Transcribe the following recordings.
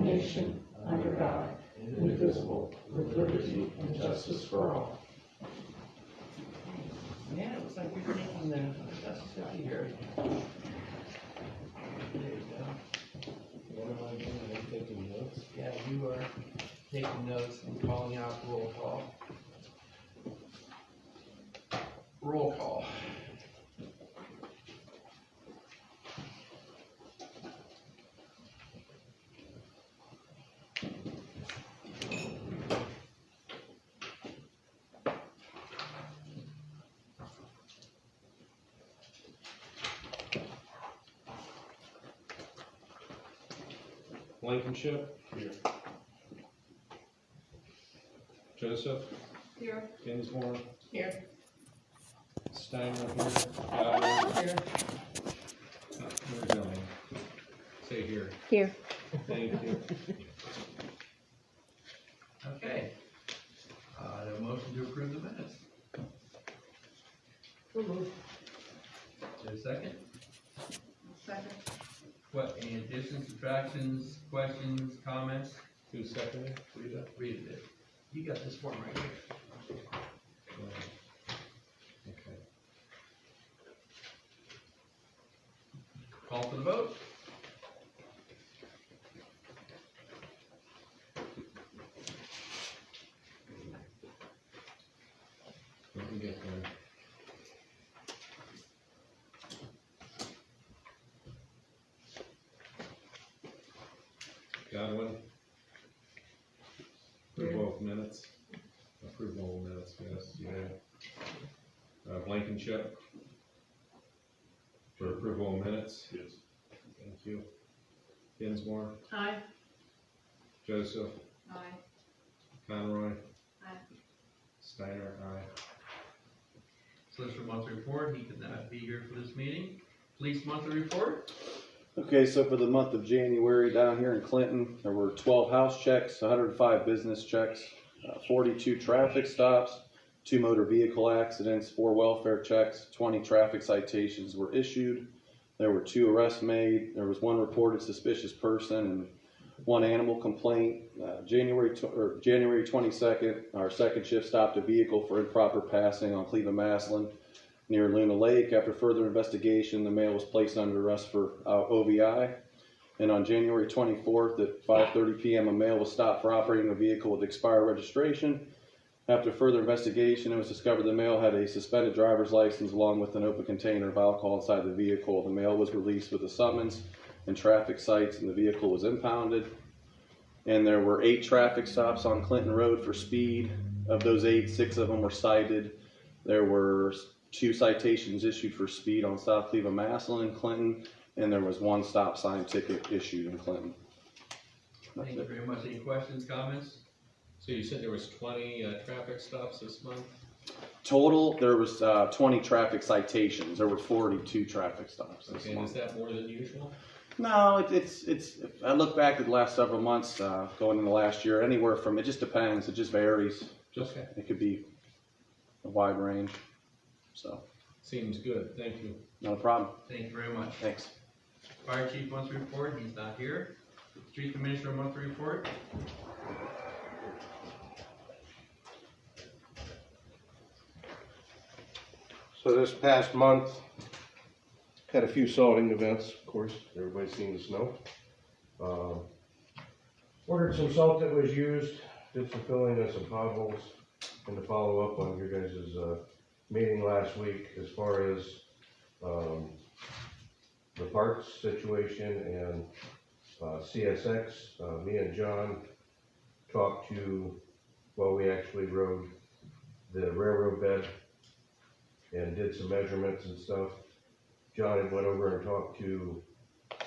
nation, under God, indivisible, with liberty and justice for all. Yeah, it looks like you're taking the Mississippi here. There you go. What am I doing? I'm taking notes. Yeah, you are taking notes and calling out roll call. Roll call. Blankenship. Here. Joseph. Here. Kinsmore. Here. Steiner here. Godwin. Here. Where's Ellie? Say here. Here. Thank you. Okay. The motion to approve the minutes. So moved. Is there a second? Second. What, any additions, subtractions, questions, comments? Who seconded? Rita? Read it. You got this form right here. Okay. Call for the vote. Let me get there. Godwin. Approval of minutes. Approval of minutes, yes, yeah. Blankenship. For approval of minutes. Yes. Thank you. Kinsmore. Aye. Joseph. Aye. Conroy. Aye. Steiner, aye. Solicitor monthly report, he could not be here for this meeting. Police monthly report. Okay, so for the month of January down here in Clinton, there were 12 house checks, 105 business checks, 42 traffic stops, 2 motor vehicle accidents, 4 welfare checks, 20 traffic citations were issued. There were 2 arrests made. There was 1 reported suspicious person and 1 animal complaint. January 22nd, our second shift stopped a vehicle for improper passing on Cleveland-Maslin near Luna Lake. After further investigation, the male was placed under arrest for OVI. And on January 24th at 5:30 p.m., a male was stopped for operating a vehicle with expired registration. After further investigation, it was discovered the male had a suspended driver's license along with an open container of alcohol inside the vehicle. The male was released with a summons and traffic cites, and the vehicle was impounded. And there were 8 traffic stops on Clinton Road for speed. Of those 8, 6 of them were cited. There were 2 citations issued for speed on South Cleveland-Maslin in Clinton, and there was 1 stop sign ticket issued in Clinton. That's Thank you it. very much. Any questions, comments? So you said there was 20 traffic stops this month? Total, there was 20 traffic citations. There were 42 traffic stops this Okay, and is month. that more than usual? No, it's. If I look back at the last several months, going into last year, anywhere from, it just depends. It just varies. Okay. It could be a wide range. So, Seems good, thank you. not a problem. Thank you very much. Thanks. Fire chief monthly report, he's not here. Street commissioner monthly report. So this past month, had a few salting events, of course, everybody's seen the snow. Ordered some salt that was used, did some filling of some potholes, and to follow up on your guys' meeting last week as far as the parks situation and CSX. Me and John talked to, well, we actually rode the railroad bed and did some measurements and stuff. John had went over and talked to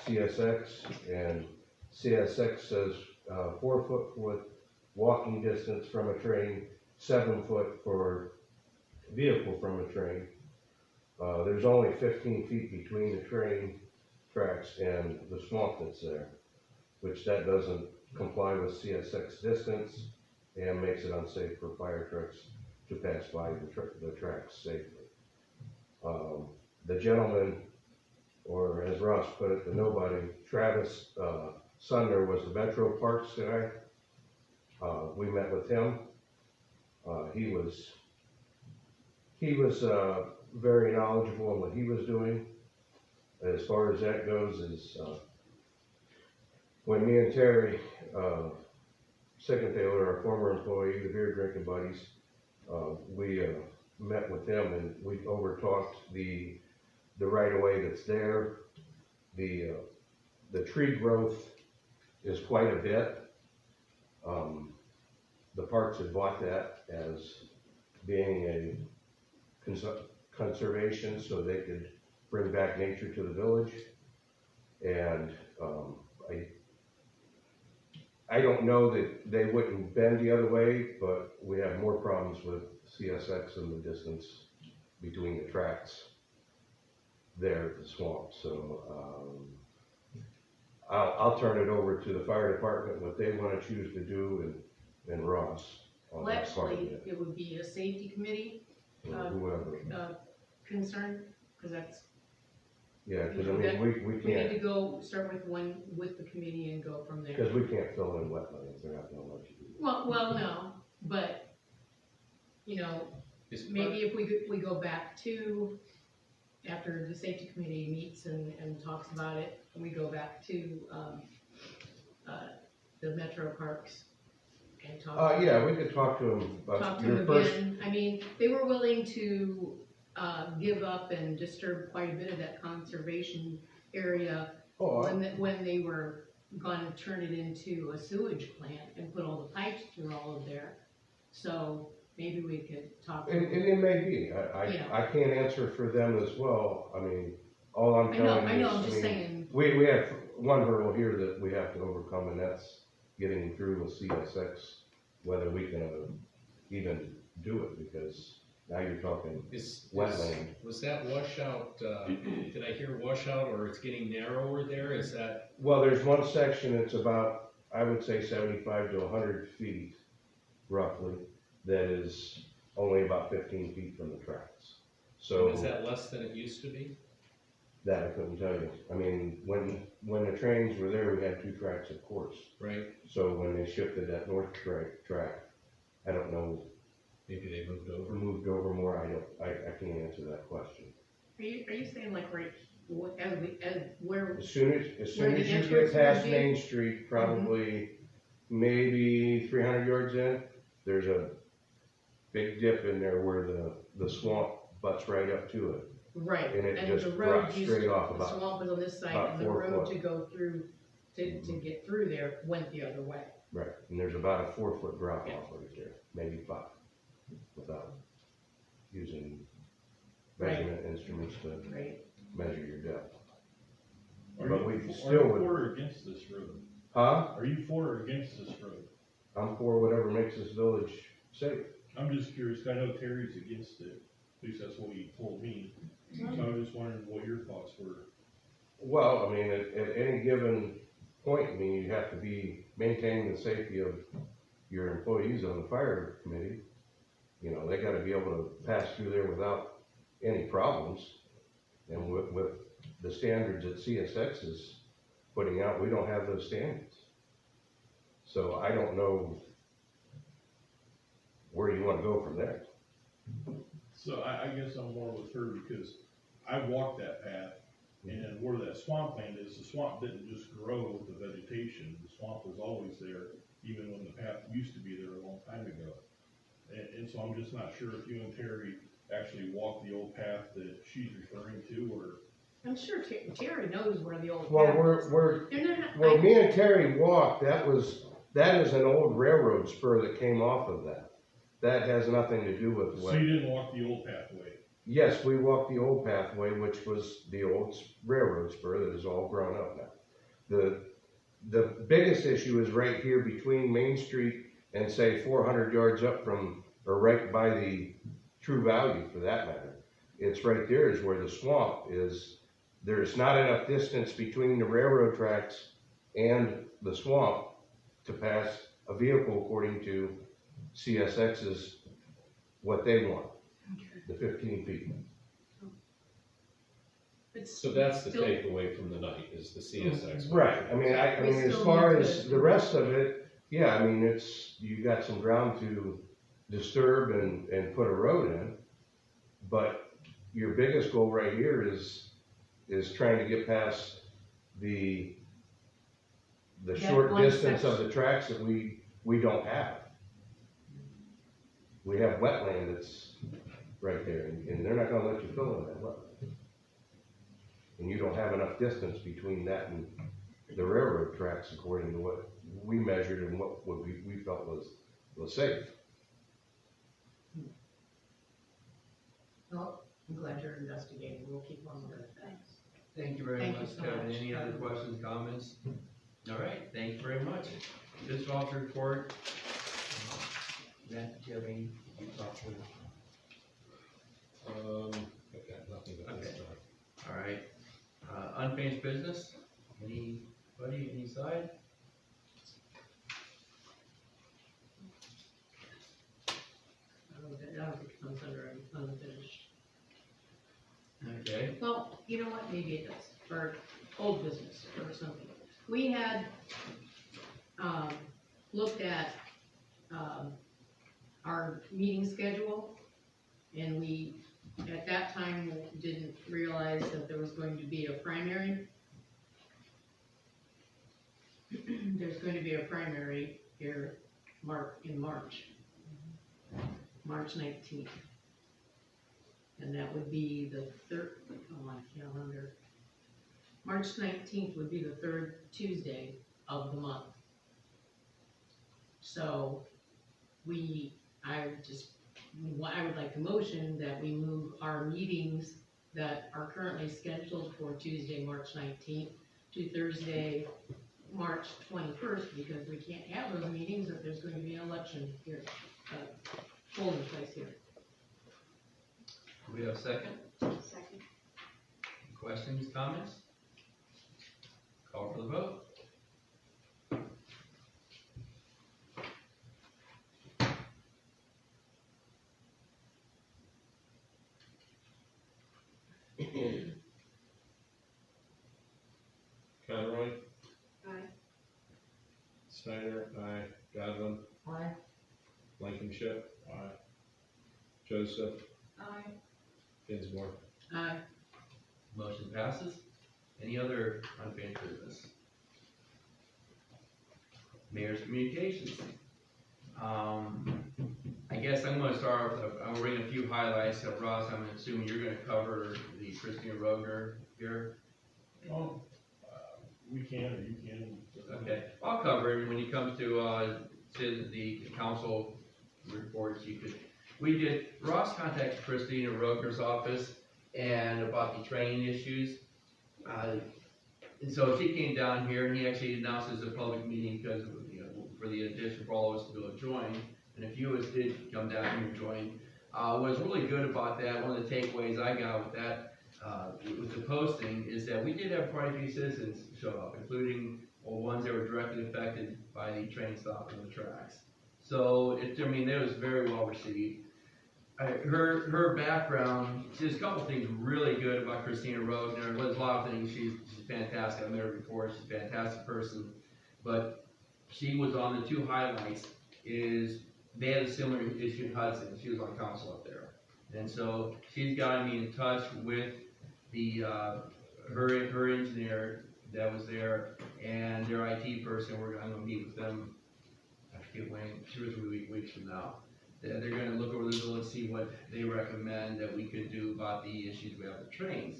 CSX, and CSX says 4 foot walking distance from a train, 7 foot for vehicle from a train. There's only 15 feet between the train tracks and the swamp that's there, which that doesn't comply with CSX distance and makes it unsafe for fire trucks to pass by the tracks safely. The gentleman, or as Ross put it, the nobody, Travis son there was the Metro Parks guy. We met with him. He was very knowledgeable in what he was doing. As far as that goes, is when me and Terry, Second Taylor, our former employee, the beer drinking buddies, we met with them and we overtalked the right of way that's there. The tree growth is quite a bit. The parks had bought that as being a conservation, so they could bring back nature to the village. And I don't know that they wouldn't bend the other way, but we have more problems with CSX and the distance between the tracks there at the swamp. So I'll turn it over to the fire department, what they want to choose to do, and Ross on Well, that part of actually, it, it would be a safety committee, or whoever. concern, because that's, Yeah, because I mean, we we need can't, to go, start with one, with the committee and go from there. because we can't fill in wetlands, they're not gonna let you do that. Well, no, but, you know, Is part- maybe if we go back to, after the safety committee meets and talks about it, we go back to, the Metro Parks and talk. Yeah, we could talk to them Talk about to your them first, again. I mean, they were willing to, give up and disturb quite a bit of that conservation area when they were gonna turn it into a sewage plant and put all the pipes through all of there. So maybe we could talk. and it may be, Yeah. I can't answer for them as well, I mean, all I'm telling you I is, know, I'm I just mean, saying, we have one hurdle here that we have to overcome, and that's getting through with CSX, whether we can even do it, because now you're talking wetland. Was that washout, did I hear washout, or it's getting narrower there, is that? Well, there's one section that's about, I would say 75 to 100 feet roughly, that is only about 15 feet from the tracks. So Is that less than it used to be? that I couldn't tell you. I mean, when the trains were there, we had 2 tracks, of course. Right, So when they shifted that north track, I don't know, maybe they moved or over. moved over more, I can't answer that question. are you saying like right, as where, As soon Where as the you entrance get past would be? Main Street, probably maybe 300 yards in, there's a big dip in there where the swamp butts right up to it. right, And it and just the road drops used straight to, off the about swamp was on this side, about and the 4 road foot. to go through, to get through there went the other way. Right, and there's about a 4-foot drop off right there, maybe 5, without using Right. measurement instruments to Right. measure your depth. Are But you we for- still are you would- for or against this road? Huh? Are you for or against this road? I'm for whatever makes this village safe. I'm just curious, I know Terry's against it, at least that's what he told me. So I'm just wondering what your thoughts were. Well, I mean, at any given point, I mean, you have to be maintaining the safety of your employees on the fire committee. You know, they gotta be able to pass through there without any problems. And with the standards that CSX is putting out, we don't have those standards. So I don't know where you wanna go from there. So I guess I'm more with her because I walked that path and where that swampland is, the swamp didn't just grow with the vegetation. The swamp was always there, even when the path used to be there a long time ago. And so I'm just not sure if you and Terry actually walked the old path that she's referring to, or, I'm sure Terry knows where the old Well, path is. we're, No, where me and Terry walked, that is an old railroad spur that came off of that. That has nothing to do with so what. you didn't walk the old pathway. Yes, we walked the old pathway, which was the old railroad spur that is all grown up now. The biggest issue is right here between Main Street and say 400 yards up from, or right by the True Value for that matter. It's right there is where the swamp is. There's not enough distance between the railroad tracks and the swamp to pass a vehicle according to CSX's, what they want, the 15 feet. It's So that's the still- takeaway from the night, is the CSX. Right, I mean, We as still far need as to- the rest of it, yeah, I mean, you got some ground to disturb and put a road in. But your biggest goal right here is trying to get past the That short one distance of section. the tracks that we don't have. We have wetland that's right there, and they're not gonna let you fill in that wetland. And you don't have enough distance between that and the railroad tracks according to what we measured and what we felt was safe. Well, I'm glad you're investigating, we'll keep on with it. Thank you very Thank you much, so Kevin. much. Any other questions, comments? All right, thank you very much. Fiscal officer report. Matt, do you have any thoughts? I've got nothing at this Okay. time. All right, unfinished business, anybody, any side? I don't think it comes under unfinished. Okay, Well, you know what, maybe it does, for old business or something. We had, looked at, our meeting schedule, and we, at that time, didn't realize that there was going to be a primary. There's going to be a primary here, in March. March 19th. And that would be the on my calendar. March 19th would be the third Tuesday of the month. So, I would like to motion that we move our meetings that are currently scheduled for Tuesday, March 19th to Thursday, March 21st, because we can't have those meetings if there's going to be an election here, polling place here. do we have a second? Second. Questions, comments? Call for the vote. Conroy, Aye. Snyder, aye. Godwin, Aye. Blankenship, aye. Joseph, Aye. Dinsmore. Aye. Motion passes. Any other unfinished business? Mayor's communications. I guess I'm gonna start with, I'm gonna bring a few highlights. Ross, I'm assuming you're gonna cover the Christina Rogner here. Oh, we can, or you can. Okay, I'll cover it when it comes to the council reports. Ross contacted Christina Rogner's office and about the training issues. And so she came down here, and he actually announced as a public meeting because, for the addition for all of us to be able to join, and a few of us did come down here and join. What was really good about that, one of the takeaways I got with that, with the posting, is that we did have quite a few citizens show up, including ones that were directly affected by the train stop on the tracks. So, it was very well received. Her background, there's a couple things really good about Christina Rogner. There's a lot of things, she's fantastic. I've met her before, she's a fantastic person. But she was on the two highlights, is they had a similar issue in Hudson. She was on council up there. And so she's gotten me in touch with the, her engineer that was there and their IT person. I'm gonna meet with them, I forget when, 2 or 3 weeks from now. They're gonna look over the bill and see what they recommend that we could do about the issues we have with trains.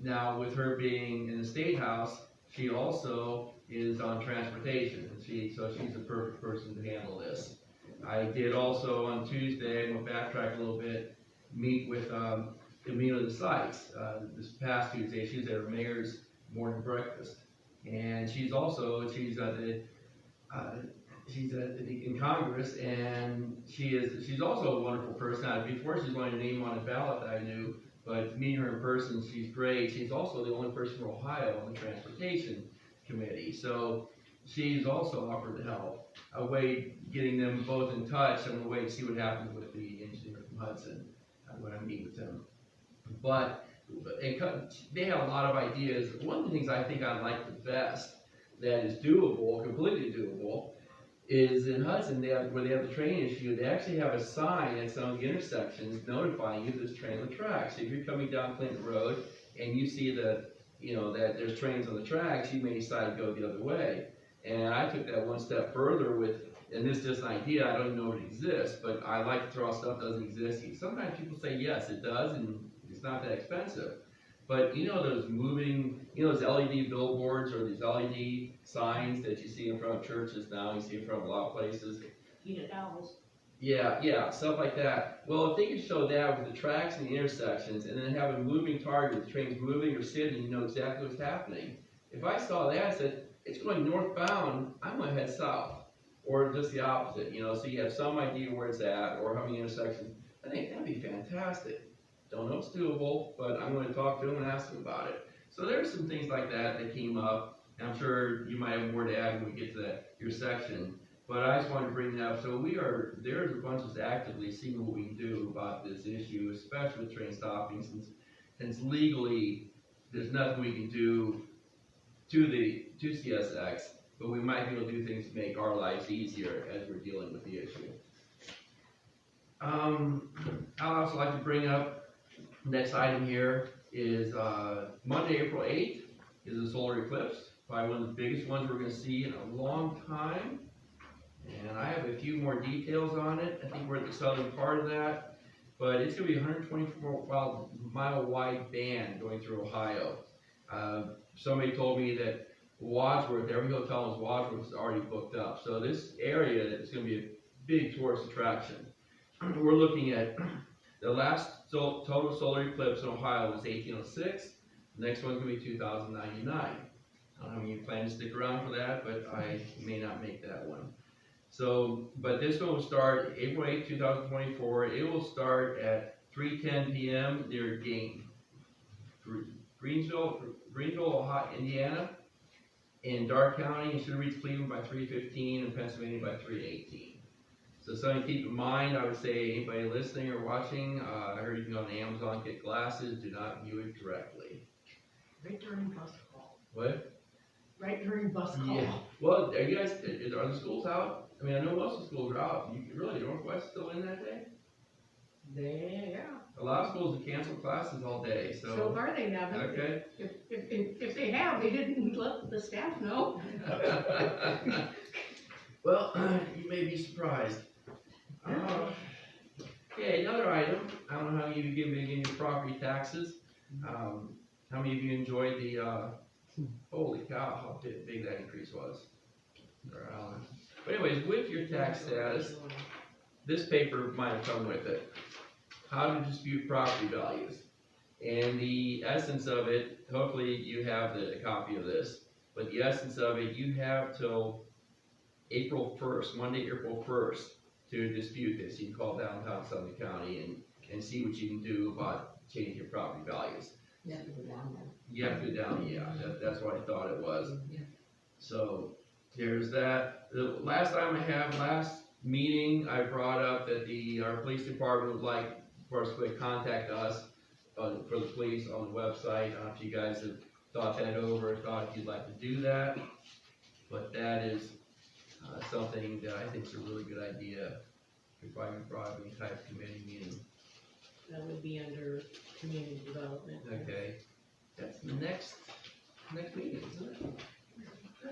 Now, with her being in the State House, she also is on transportation, and so she's the perfect person to handle this. I did also on Tuesday, I'm gonna backtrack a little bit, meet with Camila DeSikes. This past Tuesday, she was at her mayor's morning breakfast, and she's in Congress, and she's also a wonderful person. Before she's going to name on a ballot that I knew, but meeting her in person, she's great. She's also the only person from Ohio on the transportation committee, so she's also offered to help. I wait getting them both in touch. I'm gonna wait to see what happens with the engineer from Hudson when I meet with him. But they have a lot of ideas. One of the things I think I like the best that is doable, completely doable, is in Hudson, where they have the train issue, they actually have a sign at some of the intersections notifying you there's train on the tracks. So if you're coming down Clinton Road and you see that there's trains on the tracks, you may decide to go the other way. And I took that one step further and this is just an idea, I don't even know if it exists, but I like to throw out stuff that doesn't exist. Sometimes people say, yes, it does, and it's not that expensive. But those those LED billboards or these LED signs that you see in front of churches now, you see in front of a lot of places. Heated owls. Yeah, stuff like that. Well, if they could show that with the tracks and the intersections, and then have a moving target with trains moving or sitting, you know exactly what's happening. If I saw that and said, it's going northbound, I'm gonna head south. Or just the opposite, so you have some idea where it's at, or how many intersections. I think that'd be fantastic. Don't know if it's doable, but I'm going to talk to them and ask them about it. So there's some things like that came up, and I'm sure you might have more to add when we get to your section. But I just wanted to bring that up. So there's a bunch of us actively seeing what we can do about this issue, especially with train stopping, since legally there's nothing we can do to CSX, but we might be able to do things to make our lives easier as we're dealing with the issue. I'd also like to bring up, next item here is Monday, April 8th is a solar eclipse, probably one of the biggest ones we're going to see in a long time. And I have a few more details on it. I think we're at the southern part of that, but it's going to be a 124 mile wide band going through Ohio. Somebody told me that Wadsworth, every hotel in Wadsworth is already booked up. So this area is going to be a big tourist attraction. We're looking at the last total solar eclipse in Ohio was 1806. The next one's going to be 2099. I don't know if you plan to stick around for that, but I may not make that one. So, but this one will start April 8, 2024. It will start at 3:10 p.m. near Greensville, Ohio, Indiana. In Dark County, it should reach Cleveland by 3:15 and Pennsylvania by 3:18. So something to keep in mind, I would say anybody listening or watching, I heard you can go on Amazon, get glasses, do not view it directly. Right during bus call. What? Right during bus call. Yeah. Well, are you guys, are the schools out? I mean, I know most of the schools are out. Northwest still in that day? Yeah. A lot of schools have canceled classes all day, so. So far they haven't. Okay. If they have, they didn't let the staff know. Well, you may be surprised. Okay, another item. I don't know how many of you been getting your property taxes. How many of you enjoyed the, holy cow, how big that increase was. But anyways, with your tax status, this paper might have come with it. How to dispute property values. And the essence of it, hopefully you have a copy of this, but the essence of it, you have till April 1st, Monday, April 1st, to dispute this. You can call downtown Sutherland County and see what you can do about changing your property values. You have to go down there. You have to go down, yeah, that's what I thought it was. Yeah. So, there's that. The last time last meeting, I brought up that our police department would like for us to contact us for the police on the website. I don't know if you guys have thought that over, thought if you'd like to do that, but that is something that I think is a really good idea. If I can probably type committee meeting. That would be under community development. Okay, that's the next meeting, isn't it?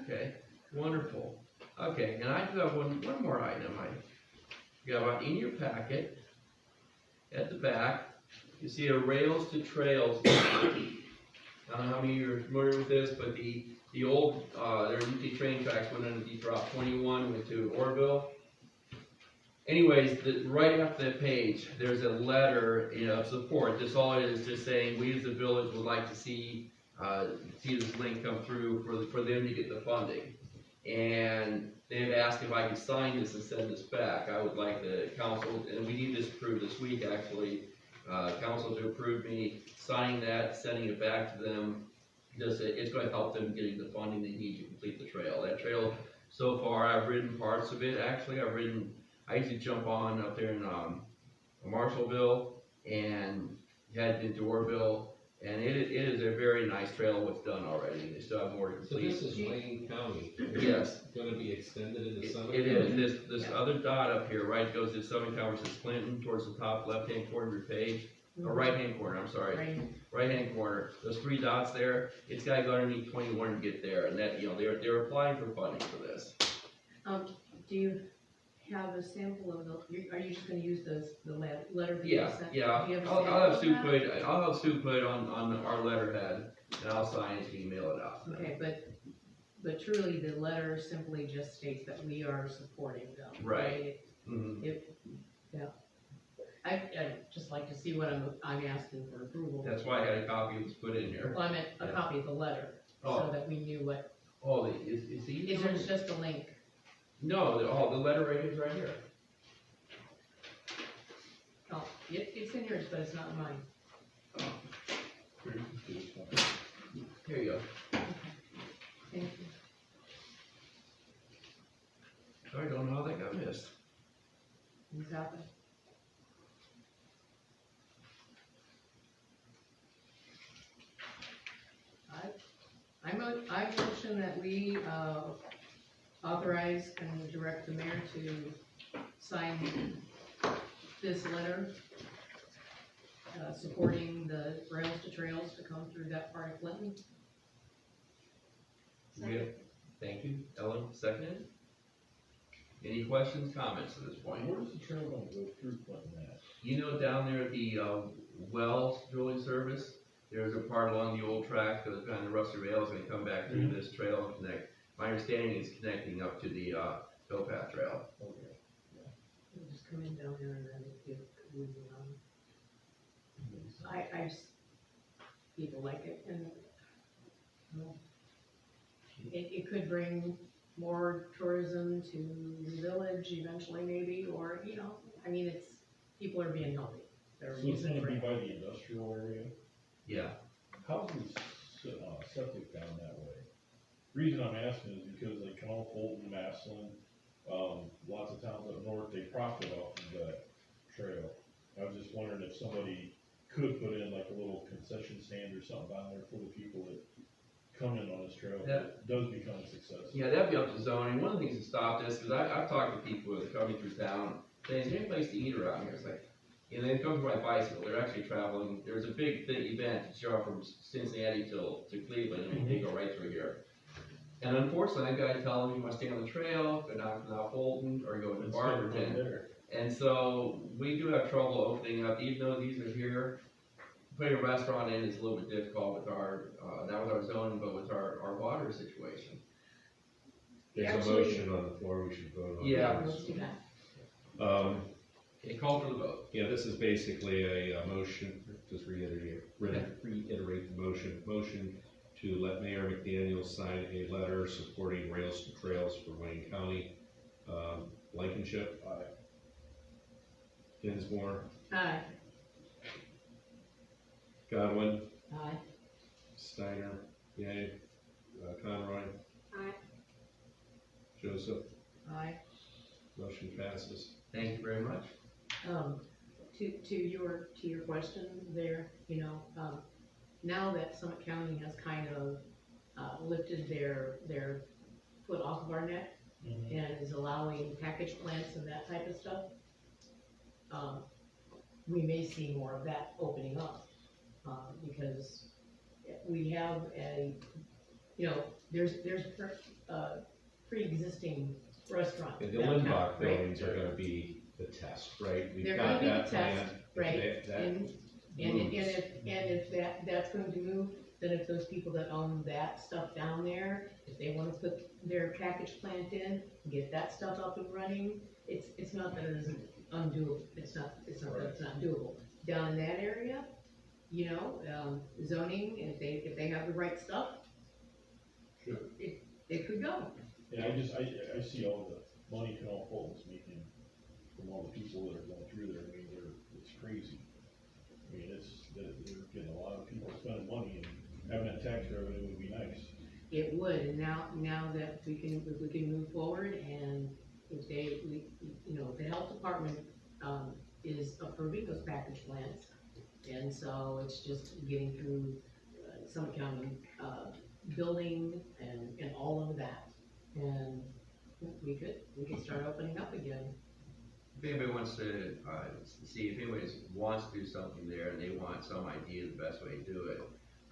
Okay, wonderful. Okay, and I do have one more item. I got in your packet, at the back, you see a Rails to Trails. I don't know how many of you are familiar with this, but the old, their UT train tracks went underneath Route 21, went to Orville. Anyways, right after that page, there's a letter of support. This all it is just saying, we as a village would like to see this link come through for them to get the funding. And they've asked if I could sign this and send this back. I would like the council, and we need this approved this week actually, council to approve me signing that, sending it back to them. It's going to help them getting the funding they need to complete the trail. That trail, so far, I've ridden parts of it. Actually, I used to jump on up there in Marshallville and head into Orville, And it is a very nice trail what's done already, they still have more to So this complete. is Wayne County. Yes. Gonna be extended into Summit? It is, this other dot up here, right, goes to Summit County versus Clinton, towards the top left-hand corner of your page, or right-hand corner, I'm sorry. Right. Right-hand corner, those three dots there, it's gotta go underneath 21 to get there, and that, they're applying for funding for this. Do you have a sample of are you just gonna use the letter that you Yeah, sent? yeah, Do you have a I'll sample have of Sue that? I'll have Sue put it on our letterhead, and I'll sign it, and email it out to them. Okay, but truly, the letter simply just states that we are supporting them. Right. Mhm. I'd just like to see what I'm asking for approval. That's why I had a copy of this put in here. Well, I meant a Yeah. copy of the letter, so Oh. that we knew what, Oh, is he? is there's just a link. No, the letter right here is right here. Oh, it's in yours, but it's not in mine. Here you go. Thank you. I don't know how that got missed. Exactly. I motion that we, authorize and direct the mayor to sign this letter, supporting the Rails to Trails to come through that part of Clinton. Yeah. Thank you. Ellen, seconded. Any questions, comments at this point? Where's the trail gonna go through Clinton at? You know, down there at the, Wells drilling service, there's a part along the old track that kind of Rusty Rails and come back through this trail and connect. My understanding is connecting up to the, towpath trail. Okay. We'll just come in down there and then I just, people like it, and it could bring more tourism to the village eventually maybe, or, I mean, people are being healthy. They're So it's using gonna be it. by the industrial area? Yeah. How's the septic down that way? Reason I'm asking is because like Canal Fulton, Maslin, lots of towns up north, they profit off of that trail. I was just wondering if somebody could put in like a little concession stand or something down there for the people that come in on this trail, that does become a success. Yeah, that'd be up to zoning. One of the things that stopped us, because I've talked to people that are coming through town, saying, is there any place to eat around here? It's like, and they come by bicycle, they're actually traveling, there's a big event, to show from Cincinnati to Cleveland, and they go right through here. And unfortunately, I've got to tell them, you must stay on the trail, go down to Canal Fulton, or go to Instead of right Barberton. there. And so, we do have trouble opening up, even though these are here. Putting a restaurant in is a little bit difficult with our, not with our zoning, but with our water situation. There's a Actually- motion on the floor, we should vote on. Yeah. Let's do that. Okay, call for the vote. Yeah, this is basically a motion, just reiterate the motion to let Mayor McDaniel sign a letter supporting Rails to Trails for Wayne County. Blankenship. Aye. Dinsmore. Aye. Godwin. Aye. Steiner. Yay. Conroy. Aye. Joseph. Aye. Motion passes. Thank you very much. To your question there, now that Summit County has kind of, lifted their foot off of our neck Mhm. and is allowing package plants and that type of stuff, we may see more of that opening up, because we have there's pre-existing restaurant. The downtown, Lindbach right? buildings are gonna be the test, right? We've They're got gonna be the that test, planned. right, That and moves. if that's going to move, then if those people that own that stuff down there, if they wanna put their package plant in, get that stuff up and running, it's not that it isn't undoable, it's not that it's not doable. Down in that area, zoning, if they have the right stuff, Sure. it could go. Yeah, I see all the money Canal Fulton's making from all the people that are going through there, I mean, it's crazy. I mean, they're getting a lot of people spending money, and having that tax revenue would be nice. It would, and now that if we can move forward, and if the health department, is approving those package plans, And so it's just getting through Summit County, building and all of that. And we could start opening up again. If anybody wants to, see if anybody wants to do something there and they want some idea of the best way to do it,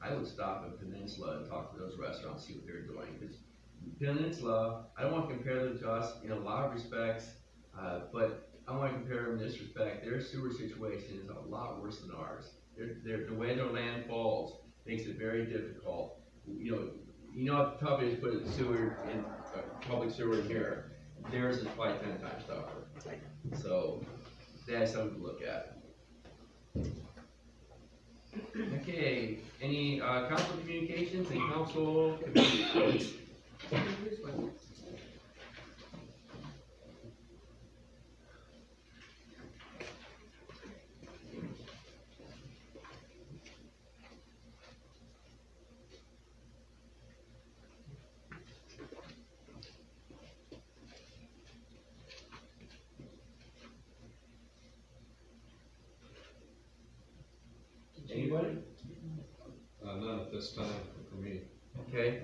I would stop at Peninsula and talk to those restaurants, see what they're doing, because Peninsula, I don't want to compare them to us in a lot of respects, but I want to compare them in this respect. Their sewer situation is a lot worse than ours. The way their land falls makes it very difficult. You know how tough it is to put a sewer in, public sewer in here. Theirs is probably 10 times tougher. So that's something to look at. Okay, any council communications and council communications? Anybody? None at this time for me. Okay.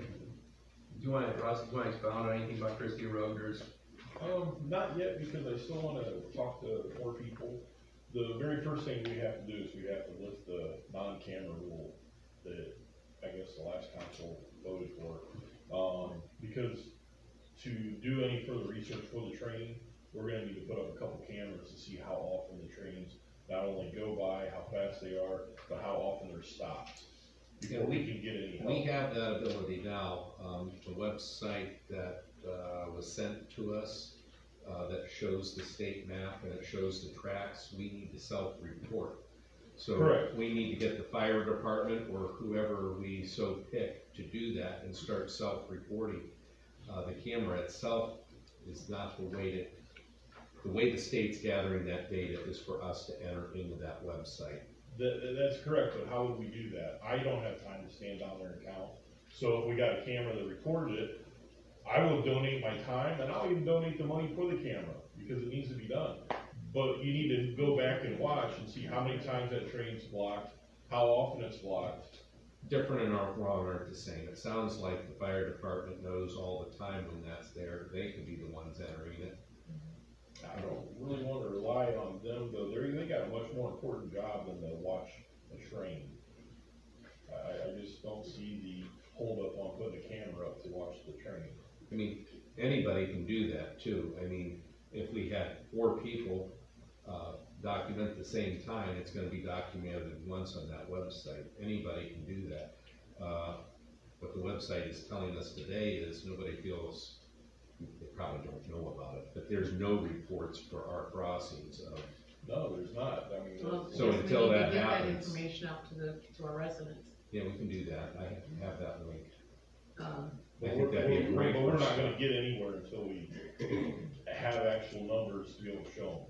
Ross, do you want to expound on anything about Christie Roaders? Not yet, because I still wanna talk to more people. The very first thing we have to do is we have to lift the non-camera rule that I guess the last council voted for. Because to do any further research for the training, we're gonna need to put up a couple cameras to see how often the trains not only go by, how fast they are, but how often they're stopped. Before Yeah, we can get any help. We have that ability now. The website that was sent to us that shows the state map and it shows the tracks, we need to self-report. So Correct. we need to get the fire department or whoever we so pick to do that and start self-reporting. The camera itself is not the way the state's gathering that data is for us to enter into that website. That's correct, but how would we do that? I don't have time to stand down there and count. So if we got a camera that recorded it, I will donate my time and I'll even donate the money for the camera because it needs to be done. But you need to go back and watch and see how many times that train's blocked, how often it's blocked. Different and wrong aren't the same. It sounds like the fire department knows all the time when that's there. They could be the ones entering it. I don't really want to rely on them, though. They got a much more important job than to watch a train. I just don't see the holdup on putting a camera up to watch the train. I mean, anybody can do that too. I mean, if we had 4 people document at the same time, it's gonna be documented once on that website. Anybody can do that. What the website is telling us today is nobody feels, they probably don't know about it, but there's no reports for our crossings of. No, there's not. I mean, Well, So yes, until we need that to get that happens- information out to our residents. Yeah, we can do that. I have that link. I but think that'd be a great we're first not gonna step. get anywhere until we have actual numbers to be able to show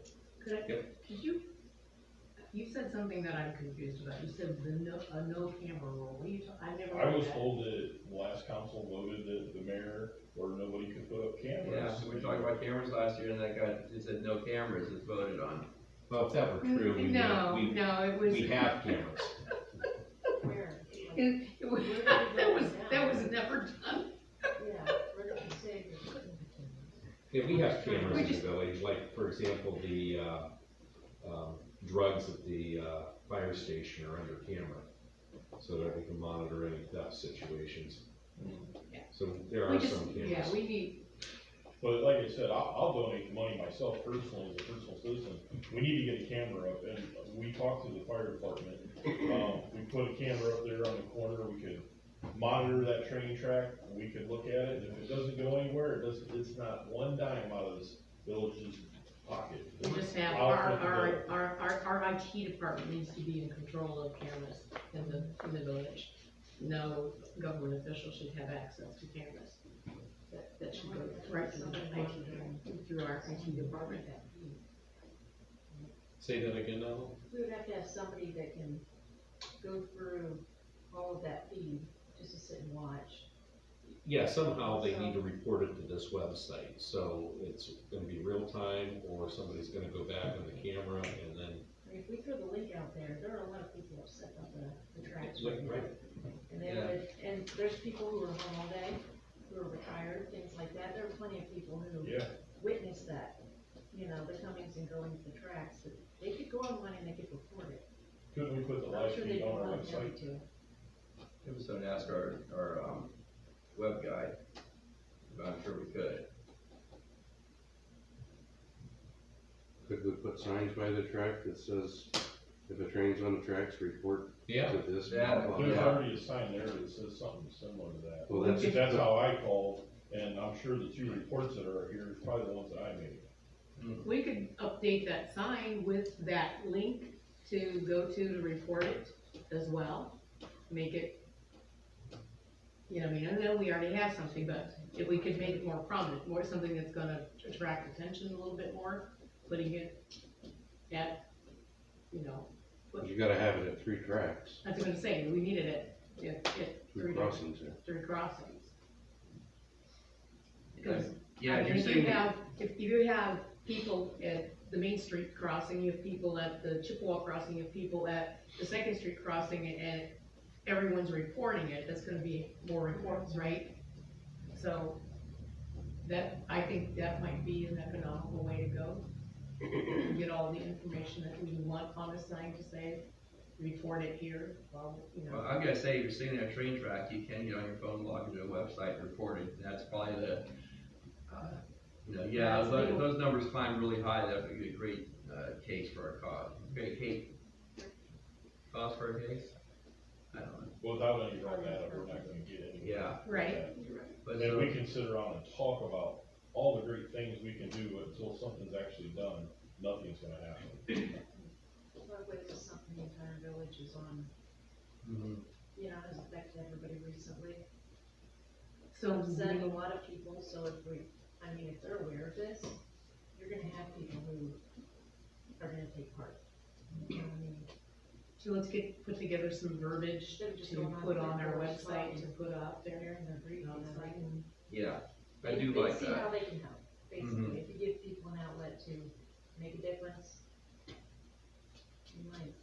You said something that I'm confused about. You said a no camera rule. What are you I never them. I heard was that. told that the last council voted that the mayor or nobody could put up cameras. Yeah, we were talking about cameras last year and that got, it said no cameras, it's voted on. Well, if that were true, No, it was. we have cameras. Where? It was, that was never done. Yeah, where did you say you couldn't? Yeah, we have cameras We in the just- village, like, for example, the, drugs at the, fire station are under camera, so that we can monitor any theft situations. Yeah. So there We are just, some yeah, cameras. we need, But like I said, I'll donate the money myself personally as a personal citizen. We need to get a camera up, and we talked to the fire department. We put a camera up there on the corner, we could monitor that train track, we could look at it, and if it doesn't go anywhere, it's not one dime out of this village's pocket. we just have, I'll flip it our IT department needs to be in control of cameras in the village. No government official should have access to cameras. That should go right to the IT, through our IT department. Say that again now? We would have to have somebody that can go through all of that feed, just to sit and watch. Yeah, somehow they need to report it to this website, so it's gonna be real time, or somebody's gonna go back on the camera and then if we throw the link out there, there are a lot of people upset about the tracks. Right. And they Yeah. would, and there's people who are home all day, who are retired, things like that, there are plenty of people who Yeah, witness that, you know, the comings and goings of the tracks, that they could go online and they could report it. couldn't we put the I'm live sure feed they'd be on our more than happy website? to. It was something to ask our web guy, but I'm sure we could. Could we put signs by the track that says, if a train's on the tracks, report Yeah, to this? That- blah, blah, There's blah. already a sign there that says something similar to that. Well, that's, That's how I called, and I'm sure the 2 reports that are here is probably the ones that I made. We could update that sign with that link to go to report it as well. Make it, you know, I mean, I know we already have something, but if we could make it more prominent, more something that's gonna attract attention a little bit more, putting it at, you know, you gotta have it at 3 tracks, I was gonna say, we needed it at 3 crossings there. 3 crossings. Because Yeah, I mean, you're if you saying, have, if you have people at the Main Street crossing, you have people at the Chippewa crossing, you have people at the Second Street crossing, and everyone's reporting it, that's gonna be more reports, right? So, that, I think that might be an economical way to go. Get all the information that we want on the sign to say, report it here, well, you well, know. I gotta say, if you're seeing a train track, you can get on your phone, log into a website, and report it. That's probably the, you know, yeah, That's if legal. those numbers climb really high, that would be a great, case for our cause. Great case. Cause for a case? I don't know. Without any of that, we're not gonna get anywhere. Yeah. Right. But And so, we can sit around and talk about all the great things we can do, but until something's actually done, nothing's gonna happen. Roadways is something the entire village is on, Mhm. you know, has affected everybody recently. So, Upset a lot of people, so if we, I mean, if they're aware of this, you're gonna have people who are gonna take part. You know what I mean? so let's put together some verbiage Instead of just to going on put the on our reports, website, talking. to put up there. Sharing their grief, you know, they can. Yeah, I they- do they like see how that. they can help, basically, if you give people an outlet to make a difference, you might.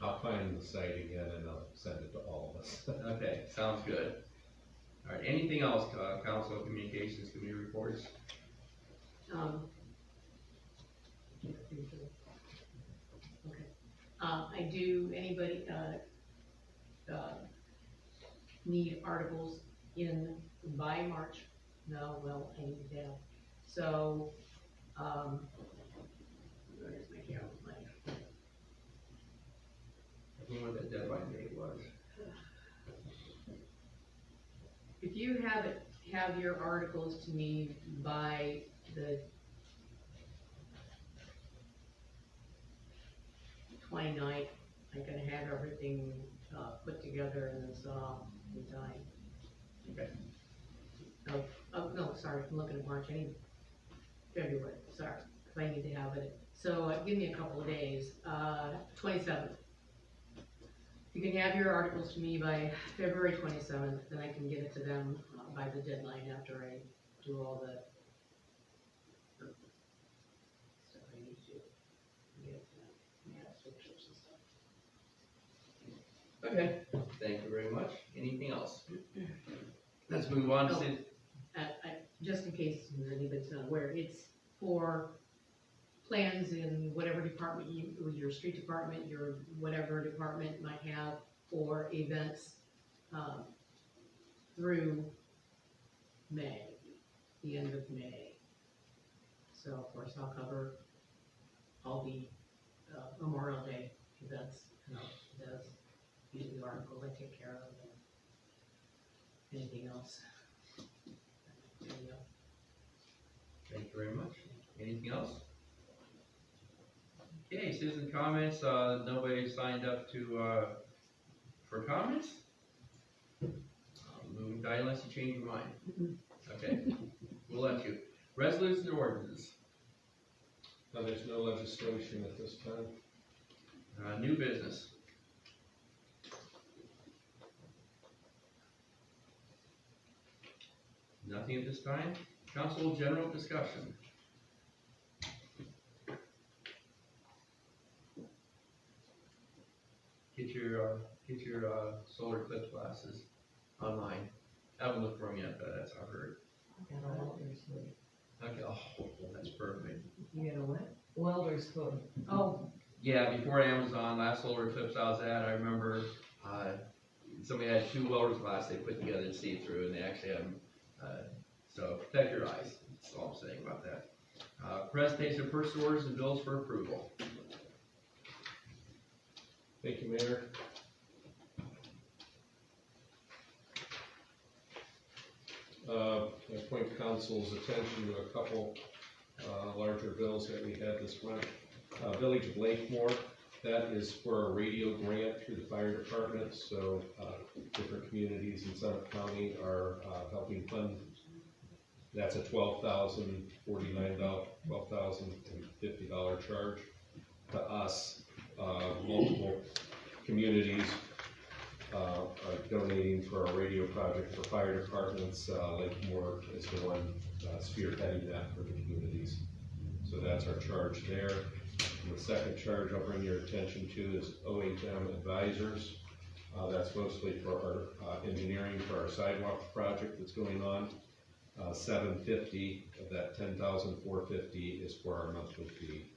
I'll find the site again and I'll send it to all of us. Okay, sounds good. All right, anything else, council communications, committee reports? Okay, I do, anybody, need articles in by March? No, well, I need to have, so, where's my calendar? I don't know what that deadline date was. If you have your articles to me by the 29th, I can have everything, put together and it's, in time. Okay. Oh, no, sorry, I'm looking at March, I need February, sorry, 'cause I need to have it. So, give me a couple of days, 27th. You can have your articles to me by February 27th, then I can get it to them by the deadline after I do all the stuff I need to get, yeah, pictures and stuff. Okay, thank you very much. Anything else? Let's move on to, Oh. Just in case anybody's not aware, it's for plans in whatever department your street department, your whatever department might have for events, through May, the end of May. So of course I'll cover all the, Memorial Day events, does, usually the articles I take care of, and anything else. There you go. thank you very much. Anything else? Okay, citizen comments, nobody signed up to, for comments? Moving die unless you change your mind. Okay, we'll let you. Resolutions or ordinances? There's no legislation at this time. New business. Nothing at this time. Council general discussion. get your solar eclipse glasses online. I haven't looked for them yet, but that's what I heard. Got a welder's hood. Okay, oh, that's perfect. You got a what? Welder's hood. Oh, Yeah, before Amazon, last solar eclipse I was at, I remember, somebody had 2 welder's glasses they put together to see through, and they actually had them, so protect your eyes, that's all I'm saying about that. Presentation of purchase orders and bills for approval. Thank you, Mayor. I point council's attention to a couple, larger bills that we had this month. Village of Lakemore, that is for a radio grant through the fire department, so, different communities in Summit County are, helping fund. That's a $12,050 charge to us. Multiple communities, are donating for a radio project for fire departments. Lakemore is the one, spearheading that for the communities. So that's our charge there. And the second charge I'll bring your attention to is OHM Advisors. That's mostly for our, engineering for our sidewalk project that's going on. $750 of that $10,450 is for our monthly fee.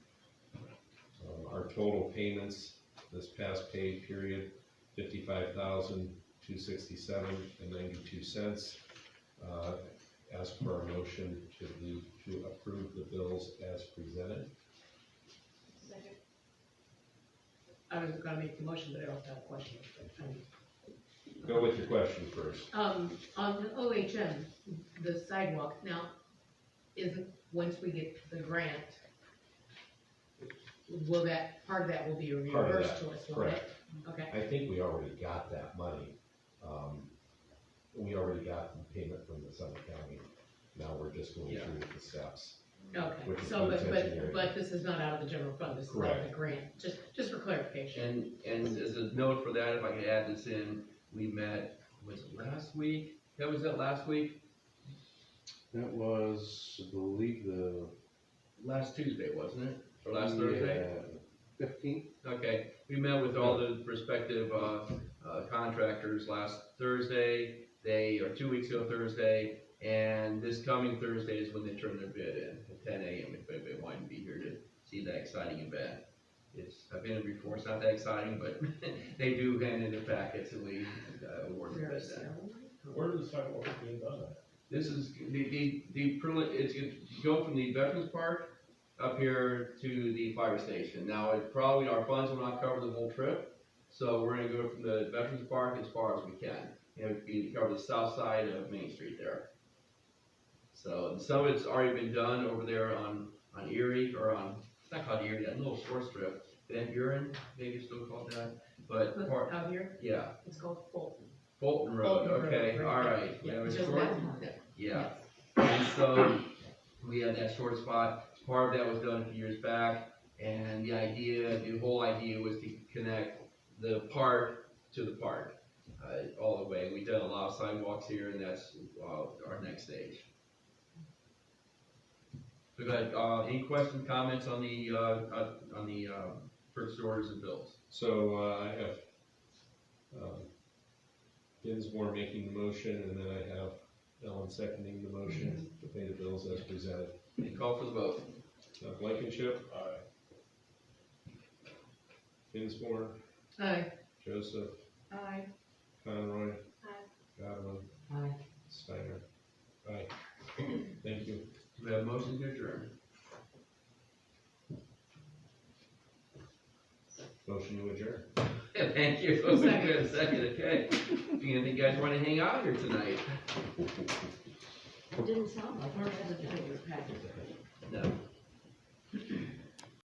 Our total payments this past pay period, $55,267.92. Ask for a motion to approve the bills as presented. Second. I was gonna make the motion, but I also have a question. Go with your question first. On the OHM, the sidewalk, now, once we get the grant, will that, part of that will be Part of reimbursed that, to us, won't it? correct. Okay, I think we already got that money. We already got the payment from the Summit County. Now we're just going Yeah. through the steps. okay, Which so, includes engineering. but this is not out of the general fund, this is out of the Correct. grant, just for clarification. And as a note for that, if I could add this in, we met, was it last week? Yeah, was that last week? That was, I believe, the. Last Tuesday, wasn't it? Or last Thursday? 15th? Okay, we met with all the respective, contractors last Thursday, or 2 weeks ago Thursday, and this coming Thursday is when they turn their bid in, at 10 a.m. if anybody wanted to be here to see that exciting event. I've been in before, it's not that exciting, but they do hand in their packets and we, award the bid then. Where does the sidewalk being done at? This is, it's gonna go from the Veterans Park up here to the fire station. Now, our funds will not cover the whole trip, so we're gonna go from the Veterans Park as far as we can. We cover the south side of Main Street there. So, some of it's already been done over there on Erie, it's not called Erie, that little short strip, Van Buren, maybe it's still called that, but Out here, yeah, it's called Fulton. Fulton Road, Fulton Road, okay, right all there. right. Yeah, it's just short. that. Yeah, Yes. and so we had that short spot, part of that was done a few years back, and the whole idea was to connect the park to the park, all the way. We've done a lot of sidewalks here, and that's, our next stage. So go ahead, any questions, comments on the purchase orders and bills? So, I have, Dinsmore making the motion, and then I have Ellen seconding the motion to pay the bills as presented. Any call for the vote? Blankenship, Aye. Dinsmore, Aye. Joseph, Aye. Conroy. Aye. Godwin, Aye. Steiner. Aye. Thank you. We have a motion to adjourn. Motion to adjourn. Thank you. So we got a second, okay. Do you think you guys wanna hang out here tonight? It didn't sound like it. No.